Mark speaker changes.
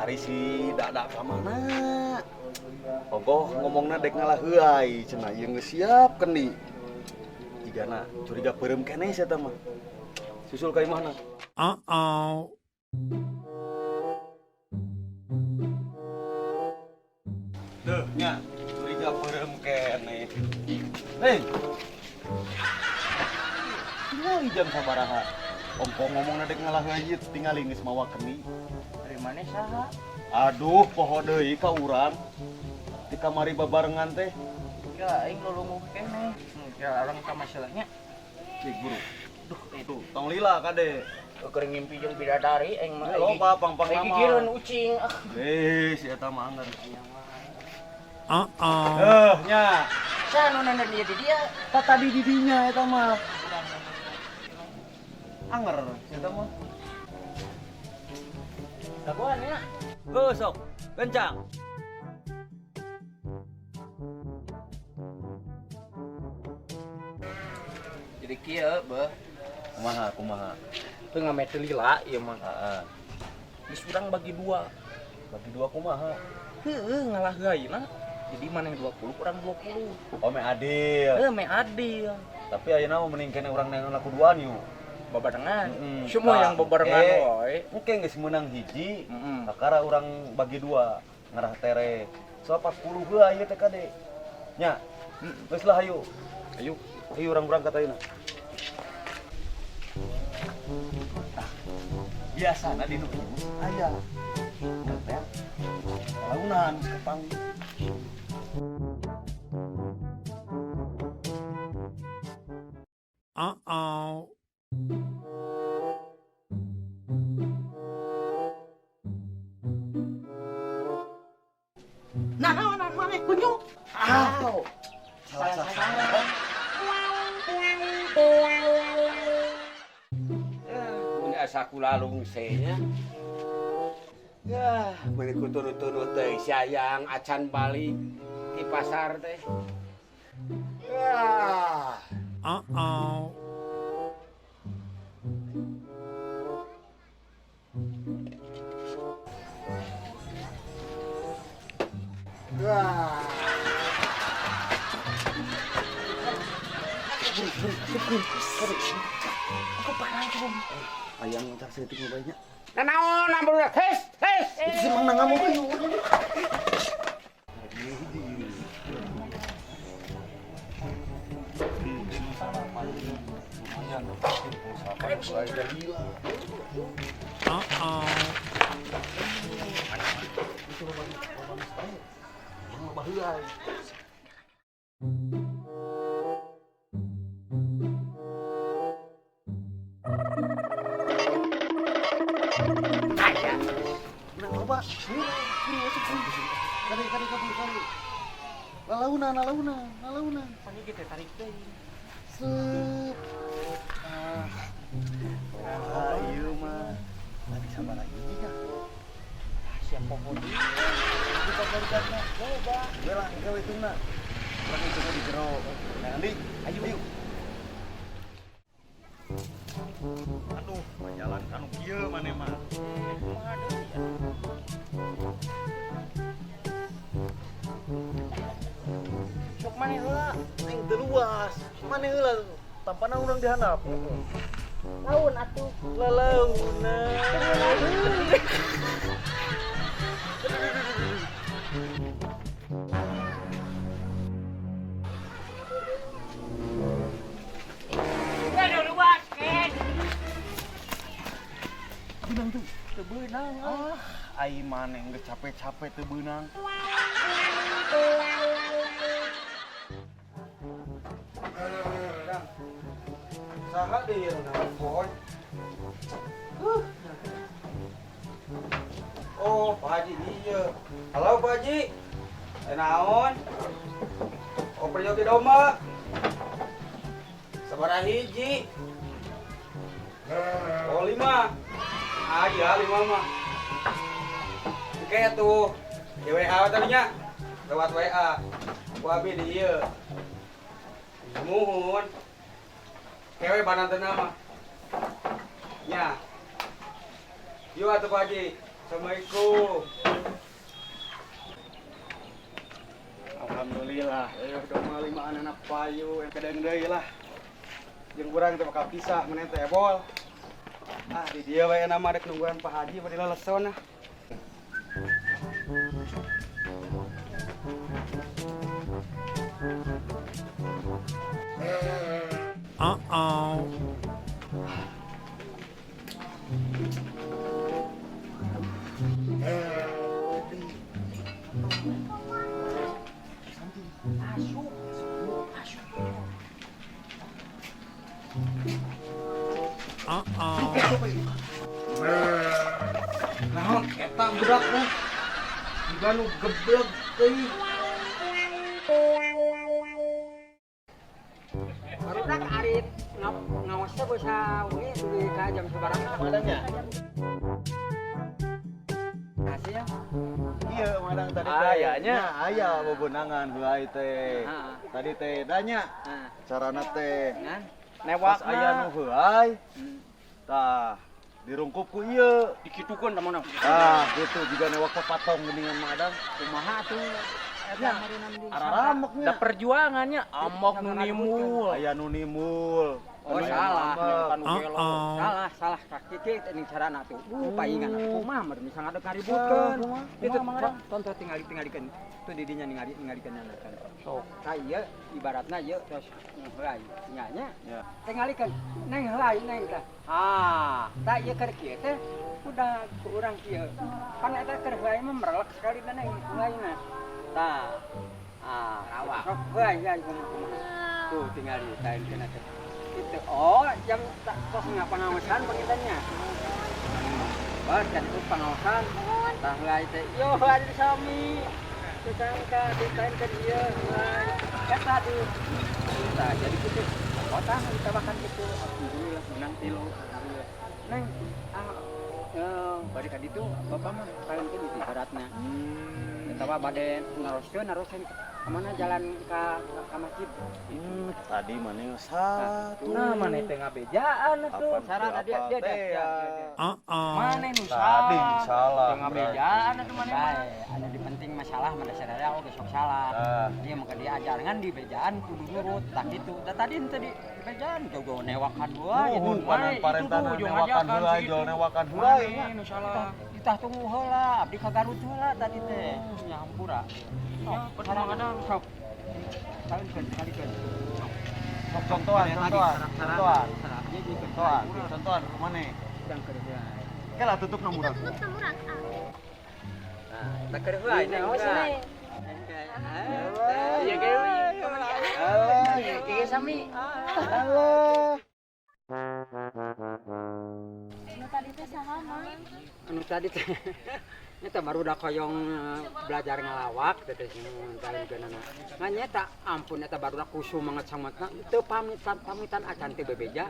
Speaker 1: Ari si dak ka mana? Ogoh ngomongna dek ngalah heuai cenah ieu geus siap kendi. Jigana curiga peureum keneh sia teh mah. Susul ka imahna. Duh nya curiga peureum keneh. Hei. Tinggal jam sabaraha. Ompong ngomongna dek ngalah heuai tingali geus mawa kendi.
Speaker 2: Dari mana saha?
Speaker 1: Aduh, poho deui ka urang. Di kamari babarengan teh.
Speaker 2: Ya aing nulungu keneh. Ya orang ka masalahnya.
Speaker 1: Cik guru. Duh, itu tong lila kade.
Speaker 2: Keur ngimpi jeung bidadari aing mah.
Speaker 1: Loba pang-pang
Speaker 2: Aing
Speaker 1: nama.
Speaker 2: gigireun ucing.
Speaker 1: Si eta mah anggar. Nya.
Speaker 2: Sanu nanda dia di dia.
Speaker 1: Tadi di dinya eta mah. Anger si eta mah.
Speaker 2: Dagoan ya.
Speaker 1: Sok, kencang.
Speaker 2: Jadi kieu beuh.
Speaker 1: Kumaha.
Speaker 2: Teu ngame teu lila ieu mah.
Speaker 1: Heeh.
Speaker 2: Geus urang bagi dua.
Speaker 1: Bagi dua kumaha?
Speaker 2: Heueuh ngalah gaina. Jadi maneh 20 urang 20.
Speaker 1: Oh, me adil.
Speaker 2: Me adil.
Speaker 1: Tapi ayeuna mah mending kene urang neangan kuduan yuk.
Speaker 2: Babarengan. Semua yang babarengan wae.
Speaker 1: Engke geus meunang hiji.
Speaker 2: Heeh.
Speaker 1: Kakara urang bagi dua ngarah tere. So 40 heula ieu teh kade. Nya. Geus lah hayu.
Speaker 2: Ayo.
Speaker 1: Ayo urang berangkat ayeuna. Biasana di nu aya. Teh. Launan kepang.
Speaker 2: Nah, mana kunjung?
Speaker 1: Salah.
Speaker 2: Punya asa kulalung senya. Ya, meuli kutunut-tunut teh sayang acan balik di pasar teh. Ya. Wah. Aku parah tuh.
Speaker 1: Ayang ntar setik banyak.
Speaker 2: Nanaon nambur hes.
Speaker 1: Semang nangamu kayu. Nalaunan.
Speaker 2: Pani kita tarik teh.
Speaker 1: Sep. Ieu mah. Tadi sabar lagi nya.
Speaker 2: Siap pohon.
Speaker 1: Kita kerjanya. Coba. Belah gawe tuna. Lagi tunggu di jero. Nah, Andi, ayo. Aduh, jalan kanu kieu maneh mah.
Speaker 2: Sok maneh heula.
Speaker 1: Ning teu luas. Maneh heula tampana urang dihandap.
Speaker 3: Laun atuh.
Speaker 1: Lalaunan.
Speaker 3: Aduh luas, Ken.
Speaker 1: Beunang tuh, teu beunang. Ai maneh geus capek-capek teu beunang.
Speaker 2: Saha deui ieu nelpon? Oh, Pak Haji ieu. Halo Pak Haji. Naon? Oh, peryogi domba. Sabaraha hiji? Oh, 5. Ah, iya 5 mah. Oke tuh. Di WA tadinya. Lewat WA. Ku abi di ieu. Muhun. Kewe banantena mah. Nya. Yuk atuh Pak Haji. Assalamualaikum.
Speaker 1: Alhamdulillah, udah mau 5 anak payu yang kadang deui lah. Jeung urang teh bakal pisah meneh teh bol. Ah, di dia wae nama rek nungguan Pak Haji bade leleson nah.
Speaker 2: Naon eta budak teh? Juga nu geblek teuing.
Speaker 4: Barudak arit ngawasnya bisa uli di ka jam sebarang
Speaker 1: Madangnya?
Speaker 4: kasih ya.
Speaker 1: Iya, madang tadi
Speaker 4: Ah,
Speaker 1: teh.
Speaker 4: iya nya.
Speaker 1: Nya aya bebunangan heulai teh.
Speaker 4: Heeh.
Speaker 1: Tadi teh danya
Speaker 4: Nah,
Speaker 1: carana teh.
Speaker 4: kan
Speaker 1: Pas aya nu heulai, tah dirungkup ku ieu.
Speaker 4: dikitukeun teman aku.
Speaker 1: Ah, gitu juga newak patong geuningan madang.
Speaker 4: Kumaha tuh eta marinan di
Speaker 1: Ararameknya.
Speaker 4: da perjuangannya amok nu nimul.
Speaker 1: Aya nu nimul.
Speaker 4: Oh,
Speaker 1: Aya
Speaker 4: salah.
Speaker 1: nu ambek.
Speaker 4: Salah kaki ini carana tuh. Paingan kumaha mah bisa ngadeg ngaributkeun. Itu tonton tinggalikeun. Tuh didinya ningalikeun kan. Sok. Ka ieu ibaratna ieu terus heulai nya
Speaker 1: Ya.
Speaker 4: tingalikeun. Neng heulai neng tah. Ah, tah ieu keur kieu teh udah ku urang kieu. Kan eta keur heulai mah merelek sekali teh neng heulaina. Tah. Ah, rawak. Sok heulai ya kumaha. Tuh tinggal ditaenkeun teh. Itu oh jam kos nggak pengawasan pengintannya kan itu pengawasan tah lain teh yo ada sami disangka ditain ke dia eta tuh kita jadi gitu kota kita makan gitu alhamdulillah menang tilu neng balik ka ditu bapak mah kalian ke di baratna eta mah bade naroskeun kemana jalan ke masjid.
Speaker 1: Tadi mana satu.
Speaker 4: Nah, mana teh ngabejaan atuh.
Speaker 1: Apaan
Speaker 4: Sarana
Speaker 1: tuh,
Speaker 4: dia
Speaker 1: apa
Speaker 4: dia
Speaker 1: teh ya?
Speaker 4: Mana nu
Speaker 1: Tadi salah.
Speaker 4: Teh ngabejaan atuh mana mah. Anu di penting masalah mana sadaya oge sok salah. Dia mah diajaran di bejaan kudu nurut tah kitu. Da tadi henteu di bejaan jogo newakan wae
Speaker 1: Nuhun panan parentana newakan heula jol newakan heula nya.
Speaker 4: Nu salah. Ditah tunggu heula abdi ka Garut heula tadi teh. Nya hampura. Kadang-kadang sok. Kali-kali.
Speaker 1: Contohan. Contohan kemana?
Speaker 4: Yang kerja.
Speaker 1: Kela tutup nomor aku.
Speaker 4: Nah, tak kerja ini. Oh, sini. Iya, iya, sami.
Speaker 1: Halo.
Speaker 3: Anu tadi teh saha, Mang?
Speaker 4: Anu tadi teh eta baru udah koyong belajar ngalawak teh ngantarin keunana. Nganyata ampun eta baru udah kusu manget sangatna teu pamitan acan teh bebeja.